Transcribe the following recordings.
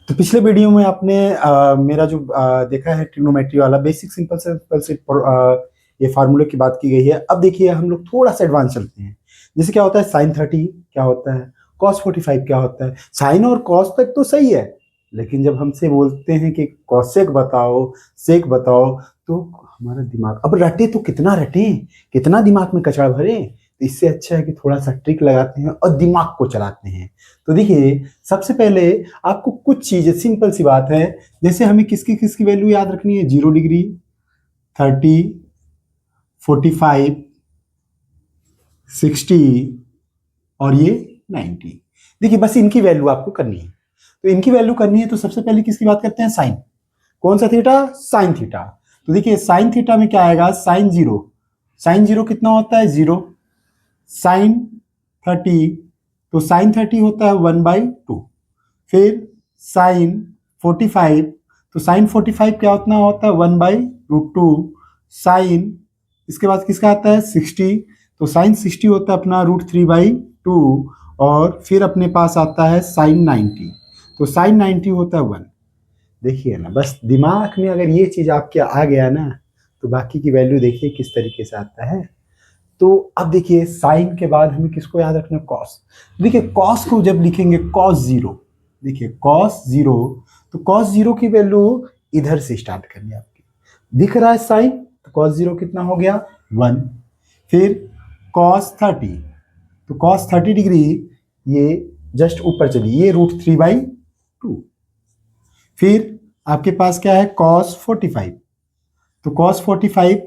तो पिछले वीडियो में आपने मेरा जो देखा है ट्रिग्नोमेट्री वाला बेसिक सिंपल से ये फार्मूले की बात की गई है। अब देखिए हम लोग थोड़ा सा एडवांस चलते हैं। जैसे क्या होता है साइन 30 क्या होता है, कॉस 45 क्या होता है। साइन और कॉस तक तो सही है, लेकिन जब हमसे बोलते हैं कि कॉसेक बताओ, सेक बताओ, तो हमारा दिमाग अब रटे तो कितना रटे, कितना दिमाग में कचरा भरे। तो इससे अच्छा है कि थोड़ा सा ट्रिक लगाते हैं और दिमाग को चलाते हैं। तो देखिए सबसे पहले आपको कुछ चीजें, सिंपल सी बात है, जैसे हमें किसकी किसकी वैल्यू याद रखनी है, 0 डिग्री, 30, 45, 60 और ये 90। देखिए बस इनकी वैल्यू आपको करनी है। तो इनकी वैल्यू करनी है तो सबसे पहले किसकी बात करते हैं, साइन। कौन सा थीटा, साइन थीटा। तो देखिए साइन थीटा में क्या आएगा, साइन 0। साइन 0 कितना होता है, 0। साइन 30, तो साइन 30 होता है 1/2। फिर साइन 45, तो साइन 45 क्या उतना होता है, 1/√2। साइन, इसके बाद किसका आता है 60, तो साइन 60 होता है अपना √3/2। और फिर अपने पास आता है साइन 90, तो साइन 90 होता है 1। देखिए ना, बस दिमाग में अगर ये चीज आपके आ गया ना, तो बाकी की वैल्यू देखिए किस तरीके से आता है। तो अब देखिए साइन के बाद हमें किसको याद रखना है, कॉस। देखिए कॉस को जब लिखेंगे कॉस 0, देखिए कॉस 0, तो कॉस 0 की वैल्यू इधर से स्टार्ट करनी है आपकी। दिख रहा है साइन, तो कॉस 0 कितना हो गया, 1। फिर कॉस 30, तो कॉस 30 डिग्री ये जस्ट ऊपर चलिए, ये √3/2। फिर आपके पास क्या है, कॉस 45, तो कॉस 45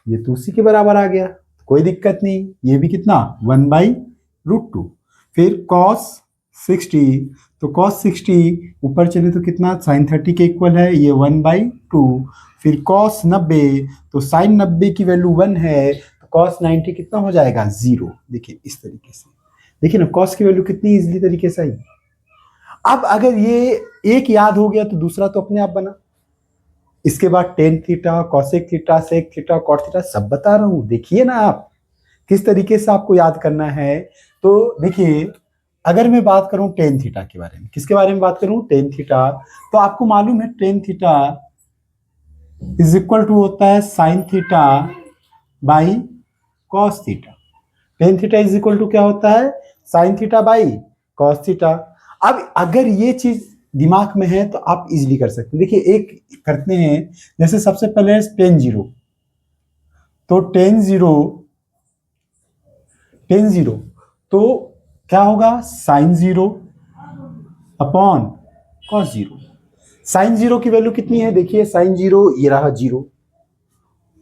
ये तो उसी के बराबर आ गया, कोई दिक्कत नहीं, ये भी कितना, 1/√2। फिर कॉस 60, तो कॉस 60 ऊपर चले तो कितना, साइन 30 के इक्वल है, ये 1/2। फिर कॉस 90, तो साइन 90 की वैल्यू 1 है, तो कॉस 90 कितना हो जाएगा, 0। देखिए इस तरीके से, देखिए ना कॉस की वैल्यू कितनी इजीली तरीके से आई। अब अगर ये एक याद हो गया तो दूसरा तो अपने आप बना। इसके बाद tan theta, cosec theta, sec theta, cot theta सब बता रहा हूं, देखिए ना आप किस तरीके से आपको याद करना है। तो देखिए अगर मैं बात करूं टेन थीटा के बारे में, किसके बारे में बात करूं, टेन थीटा, तो आपको मालूम है tan theta is equal to होता है sine theta by cos theta. Tan theta is equal to क्या होता है, sine theta by cos theta. अब अगर ये चीज दिमाग में है तो आप इजीली कर सकते हैं। देखिए एक करते हैं, जैसे सबसे पहले टेन 0, तो टेन जीरो तो क्या होगा, साइन 0 अपॉन कॉस 0। साइन 0 की वैल्यू कितनी है, देखिए साइन 0 ये रहा 0,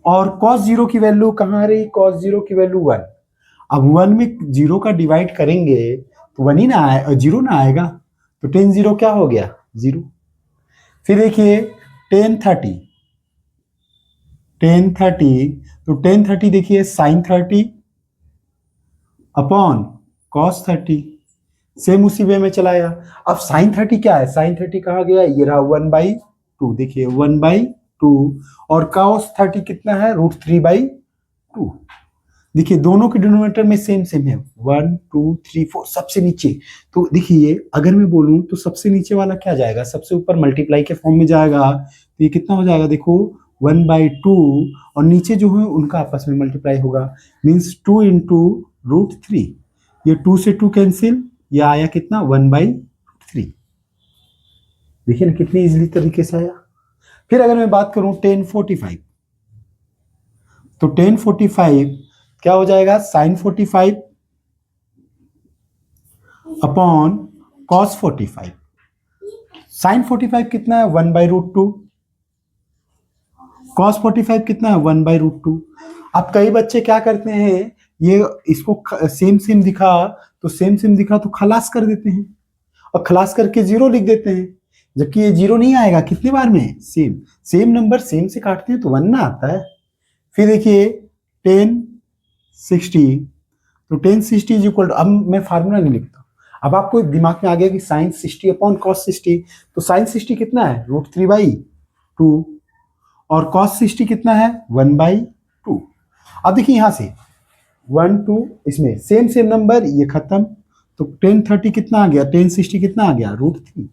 और कॉस 0 की वैल्यू कहां रही, कॉस 0 की वैल्यू 1। अब 1 में 0 का डिवाइड करेंगे तो 1 ही ना आए, 0 ना आएगा, तो टेन 0 क्या हो गया, 0। फिर देखिए टेन 30, तो टेन 30 देखिए साइन 30 अपॉन कॉस 30, सेम उसी वे में चलाया। अब साइन 30 क्या है, साइन 30 कहा गया, ये रहा 1/2, देखिए 1/2। और कॉस 30 कितना है, √3/2। देखिए दोनों के डिनोमिनेटर में सेम सेम है, 1 2 3 4 सबसे नीचे। तो देखिए अगर मैं बोलूं तो सबसे नीचे वाला क्या जाएगा, सबसे ऊपर मल्टीप्लाई के फॉर्म में जाएगा, तो ये कितना हो जाएगा, देखो 1/2, और नीचे जो है उनका आपस में मल्टीप्लाई होगा, मीन्स 2 इंटू √3। ये 2 से 2 कैंसिल, ये आया कितना, 1/3। देखिए ना कितनी इजीली तरीके से आया। फिर अगर मैं बात करूं टेन 45, तो टेन 45 क्या हो जाएगा, साइन 45 अपॉन कॉस 45। साइन 45 कितना है, 1/√2। कॉस 45 कितना है, 1/√2। अब कई बच्चे क्या करते हैं, ये इसको सेम सेम दिखा, तो सेम सेम दिखा तो खलास कर देते हैं, और खलास करके 0 लिख देते हैं, जबकि ये 0 नहीं आएगा, कितने बार में, सेम सेम नंबर सेम से काटते हैं तो 1 ना आता है। फिर देखिए टेन 60, तो टेन 60 इज इक्वल टू, अब मैं फार्मूला नहीं लिखता, अब आपको दिमाग में आ गया कि साइन 60 अपॉन कॉस 60, तो साइन 60 कितना है, √3/2, और कॉस 60 कितना है, 1/2। अब देखिए यहां से 1 2 इसमें सेम सेम नंबर, ये खत्म, तो टेन 30 कितना आ गया, टेन 60 कितना आ गया, √3।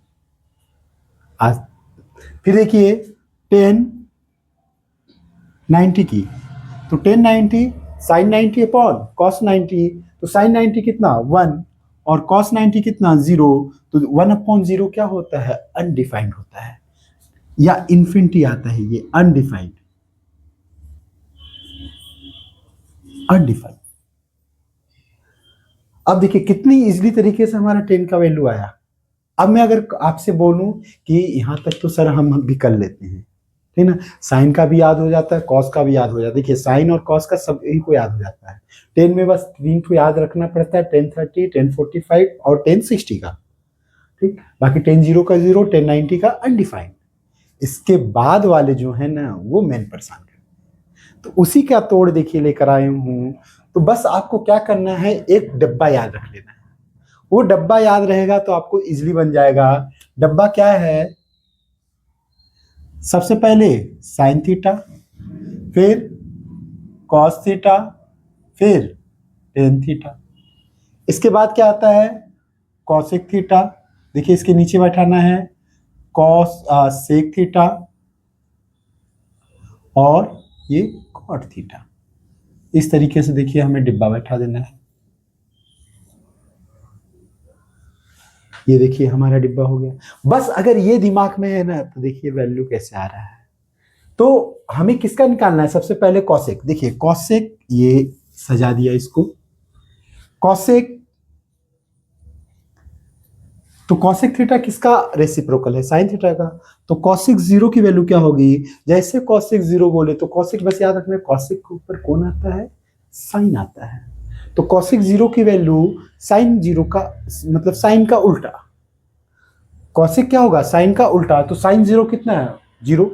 आज फिर देखिए 10 90 की, तो 10 90 साइन 90 अपॉन कॉस 90, तो साइन 90 कितना 1 और कॉस 90 कितना 0, तो 1/0 क्या होता है, अनडिफाइंड होता है या इन्फिनिटी आता है, ये अनडिफाइंड। अनडिफाइंड। अब देखिए कितनी इजीली तरीके से हमारा 10 का वैल्यू आया। अब मैं अगर आपसे बोलूं कि यहां तक तो सर हम भी कर लेते हैं, ठीक ना, साइन का भी याद हो जाता है, कॉस का भी याद हो जाता है। देखिए साइन और कॉस का सब यही को याद हो जाता है। 10 में बस 3 को याद रखना पड़ता है, 1030, 1045 और 1060 का, ठीक। बाकी 10 0 का 0, 10 90 का अनडिफाइंड। इसके बाद वाले जो है ना वो मेन परेशान करते हैं। तो उसी का तोड़ देखिए लेकर आए हूं। तो बस आपको क्या करना है, एक डब्बा याद रख लेना है। वो डब्बा याद रहेगा तो आपको इजीली बन जाएगा। डब्बा क्या है, सबसे पहले साइन थीटा, फिर कॉस थीटा, फिर टेन थीटा। इसके बाद क्या आता है, कॉसेक थीटा। देखिए इसके नीचे बैठाना है कॉस सेक थीटा और ये कॉट थीटा। इस तरीके से देखिए हमें डिब्बा बैठा देना है। ये देखिए हमारा डिब्बा हो गया। बस अगर ये दिमाग में है ना तो देखिए वैल्यू कैसे आ रहा है। तो हमें किसका निकालना है, सबसे पहले कॉसेक। देखिए कॉसेक, ये सजा दिया इसको, कॉसेक। तो कॉसेक थीटा किसका रेसिप्रोकल है, साइन थीटा का। तो कॉसेक 0 की वैल्यू क्या होगी, जैसे कॉसेक 0 बोले तो कॉसेक, बस याद रखना कॉसेक के ऊपर कौन आता है, साइन आता है। तो कॉसेक 0 की वैल्यू साइन 0 का मतलब साइन का उल्टा। कॉसेक क्या होगा, साइन का उल्टा। तो साइन 0 कितना है, 0।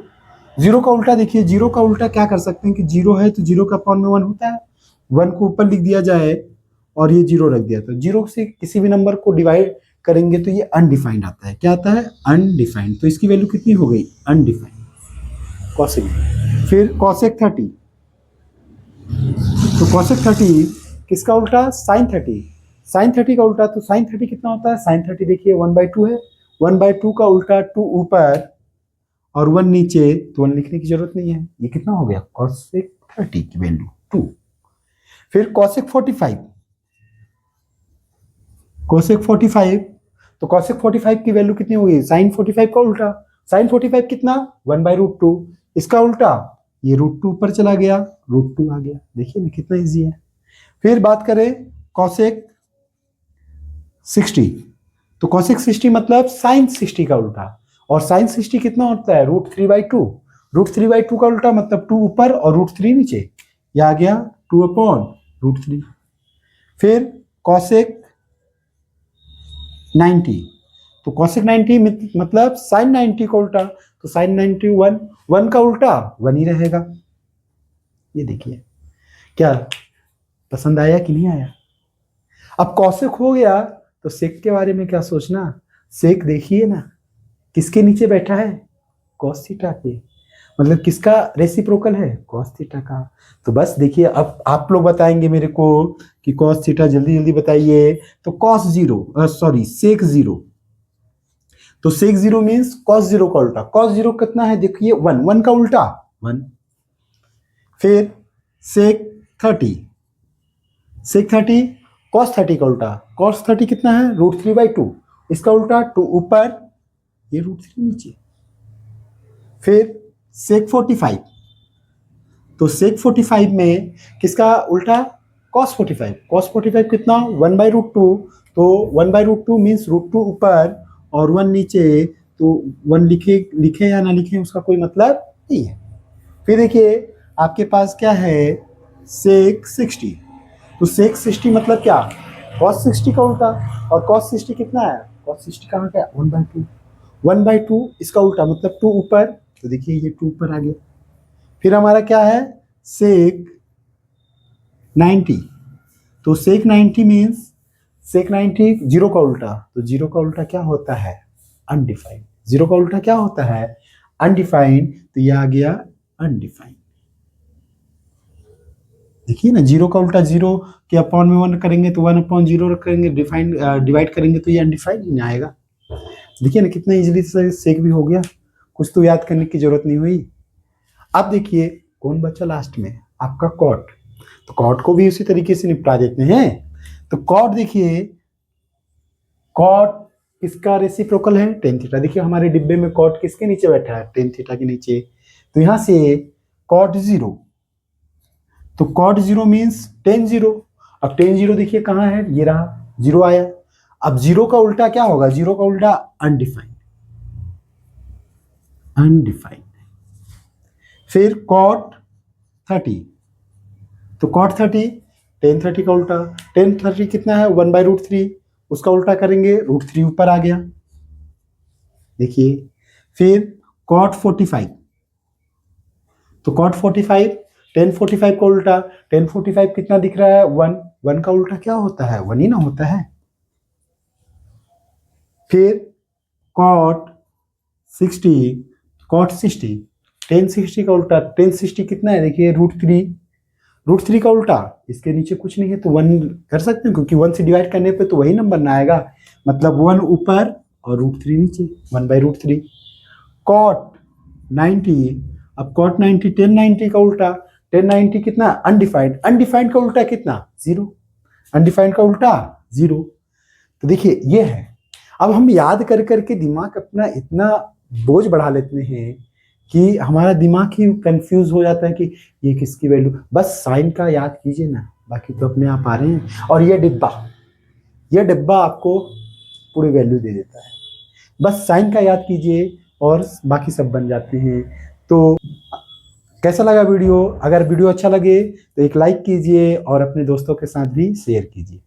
0 का उल्टा देखिए, 0 का उल्टा क्या कर सकते हैं कि 0 है तो 0 का अपॉन में 1 होता है। 1 को ऊपर लिख दिया जाए और ये 0 रख दिया, तो 0 से किसी भी नंबर को डिवाइड करेंगे तो ये अनडिफाइंड आता है। क्या आता है, अनडिफाइंड। तो इसकी वैल्यू कितनी हो गई, अनडिफाइंड कॉसेक। फिर कॉसेक 30, तो कॉसेक 30 किसका उल्टा, साइन 30। साइन 30 का उल्टा, तो साइन 30 कितना होता है, साइन 30 देखिए 1/2 है। 1/2 का उल्टा 2 ऊपर और 1 नीचे, तो 1 लिखने की जरूरत नहीं है। ये कितना हो गया, कॉसेक 30 की वैल्यू 2। फिर कॉसेक 45, कॉसेक 45, तो कॉसेक 45 की वैल्यू कितनी होगी, साइन 45 का उल्टा। साइन 45 कितना, 1/√2। इसका उल्टा, ये √2 ऊपर चला गया, √2 आ गया। देखिए ना कितना इजी है। फिर बात करें कॉसेक 60, तो कॉसेक 60 मतलब साइन 60 का उल्टा। और साइन 60 कितना होता है, √3/2। √3/2 का उल्टा मतलब 2 ऊपर और √3 नीचे, ये आ गया 2/√3। फिर कॉसेक 90, तो कॉसेक 90 मतलब साइन 90 का उल्टा। तो साइन 90 1 का उल्टा 1 ही रहेगा। ये देखिए क्या पसंद आया कि नहीं आया। अब कॉसेक हो गया तो सेक के बारे में क्या सोचना। सेक देखिए ना किसके नीचे बैठा है, कॉस थीटा के, मतलब किसका रेसिप्रोकल है, कॉस थीटा का। तो बस देखिए अब आप लोग बताएंगे मेरे को कि कॉस थीटा, जल्दी जल्दी बताइए। तो कॉस 0 सॉरी सेक 0, तो सेक 0 मींस कॉस 0 का उल्टा। कॉस 0 कितना है देखिए 1, 1 का उल्टा 1। फिर सेक 30, सेक 30 कॉस 30 का उल्टा। कॉस 30 कितना है, √3/2। इसका उल्टा 2 ऊपर, ये √3 नीचे। फिर सेक 45, तो सेक 45 में किसका उल्टा, कॉस 45। कॉस 45 कितना 1/√2, तो 1/√2 मीन्स √2 ऊपर और 1 नीचे, तो 1 लिखे लिखे या ना लिखे उसका कोई मतलब नहीं है। फिर देखिए आपके पास क्या है, सेक 60, तो सेक 60 मतलब क्या, कॉस 60 का उल्टा। और कॉस 60 कितना है, कॉस 60 कहाँ का, 1/2। 1/2 इसका उल्टा मतलब 2 ऊपर, तो देखिए ये 2 ऊपर आ गया। फिर हमारा क्या है, सेक 90, तो सेक 90 मीन्स सेक 90 0 का उल्टा। तो 0 का उल्टा क्या होता है, अनडिफाइंड। 0 का उल्टा क्या होता है, अनडिफाइंड। तो ये आ गया अनडिफाइंड। देखिए ना 0 का उल्टा 0 के अपॉन में 1 करेंगे तो 1/0 करेंगे, डिफाइंड डिवाइड करेंगे तो ये अनडिफाइंड ही नहीं आएगा। देखिए ना कितना इजीली से सेक भी हो गया, कुछ तो याद करने की जरूरत नहीं हुई। अब देखिए कौन बचा लास्ट में, आपका कॉट। तो कॉट को भी उसी तरीके से निपटा देते हैं। तो कॉट देखिए, कॉट किसका रेसिप्रोकल है, टेन थीटा। देखिए हमारे डिब्बे में कॉट किसके नीचे बैठा है, टेन थीटा के नीचे। तो यहां से कॉट जीरो, तो cot zero means tan zero. अब टेन जीरो देखिए कहाँ है, ये रहा, जीरो आया। अब जीरो का उल्टा क्या होगा, जीरो का उल्टा अनडिफाइंड, अनडिफाइंड। फिर कॉट थर्टी, तो कॉट थर्टी, टेन थर्टी का उल्टा, टेन थर्टी कितना है, वन बाई रूट थ्री, उसका उल्टा करेंगे, रूट थ्री ऊपर आ गया। देखिए फिर कॉट फोर्टी फाइव, तो cot forty five, tan forty five का उल्टा, टेन फोर्टी फाइव कितना दिख रहा है, वन, वन का उल्टा क्या होता है, वन ही ना होता है। फिर cot sixty, cot sixty, tan sixty का उल्टा, टेन सिक्सटी कितना है, देखिए रूट थ्री, रूट थ्री का उल्टा, इसके नीचे कुछ नहीं है तो वन कर सकते हैं, क्योंकि वन से डिवाइड करने पे तो वही नंबर ना आएगा, मतलब वन ऊपर और रूट थ्री नीचे, one by root three. Cot ninety, अब कॉट नाइन्टी, टेन नाइन्टी का उल्टा, टेन नाइन्टी कितना, अनडिफाइंड, अनडिफाइंड का उल्टा कितना, जीरो, अनडिफाइंड का उल्टा जीरो। तो देखिए ये है। अब हम याद कर करके दिमाग अपना इतना बोझ बढ़ा लेते हैं कि हमारा दिमाग ही कंफ्यूज हो जाता है कि ये किसकी वैल्यू, बस साइन का याद कीजिए ना, बाकी तो अपने आप आ रहे हैं। और ये डिब्बा, ये डिब्बा आपको पूरी वैल्यू दे देता है, बस साइन का याद कीजिए और बाकी सब बन जाते हैं। तो कैसा लगा वीडियो, अगर वीडियो अच्छा लगे तो एक लाइक कीजिए और अपने दोस्तों के साथ भी शेयर कीजिए।